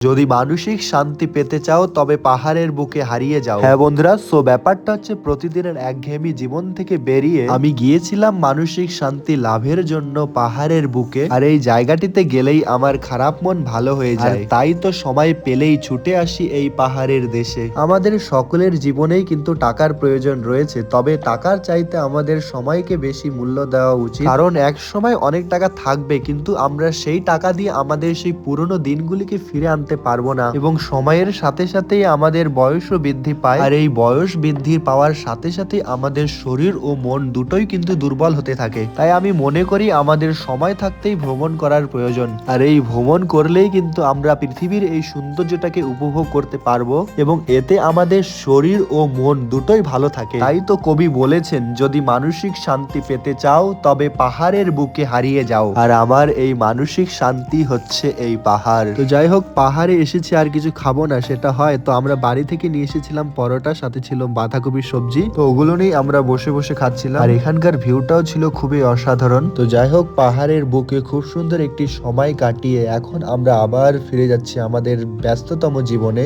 যদি মানসিক শান্তি পেতে চাও তবে পাহাড়ের বুকে হারিয়ে যাও। হ্যাঁ বন্ধুরা, সো ব্যাপারটা হচ্ছে প্রতিদিনের একঘেয়েমি জীবন থেকে বেরিয়ে আমি গিয়েছিলাম মানসিক শান্তি লাভের জন্য পাহাড়ের বুকে। আর এই জায়গাটিতে গেলেই আমার খারাপ মন ভালো হয়ে যায়। তাই তো সময় পেলেই ছুটে আসি এই পাহাড়ের দেশে। আমাদের সকলের জীবনেই কিন্তু টাকার প্রয়োজন রয়েছে, তবে টাকার চাইতে আমাদের সময়কে বেশি মূল্য দেওয়া উচিত। কারণ এক সময় অনেক টাকা থাকবে, কিন্তু আমরা সেই টাকা দিয়ে আমাদের সেই পুরনো দিনগুলিকে ফিরে আনতে পারবো না, এবং সময়ের সাথে সাথেই আমাদের বয়সও বৃদ্ধি পায়। আর এই বয়স বৃদ্ধি পাওয়ার সাথে সাথে আমাদের শরীর ও মন দুটোই কিন্তু দুর্বল হতে থাকে। তাই আমি মনে করি আমাদের সময় থাকতেই ভ্রমণ করার প্রয়োজন। আর এই ভ্রমণ করলেই কিন্তু আমরা পৃথিবীর এই সৌন্দর্যটাকে উপভোগ করতে পারবো, এবং এতে আমাদের শরীর ও মন দুটোই ভালো থাকে। তাই তো কবি বলেছেন, যদি মানসিক শান্তি পেতে চাও তবে পাহাড়ের বুকে হারিয়ে যাও। আর আমার এই মানসিক শান্তি হচ্ছে এই পাহাড়। তো যাই হোক, পাহাড়ে এসেছি, আর কিছু খাবো না সেটা হয়। তো আমরা বাড়ি থেকে নিয়ে এসেছিলাম পরোটা, সাথে ছিল বাঁধাকপির সবজি। তো ওগুলো নিয়ে আমরা বসে বসে খাচ্ছিলাম। আর এখানকার ভিউটাও ছিল খুবই অসাধারণ। তো যাই হোক, পাহাড়ের বুকে খুব সুন্দর একটি সময় কাটিয়ে এখন আমরা আবার ফিরে যাচ্ছি আমাদের ব্যস্ততম জীবনে।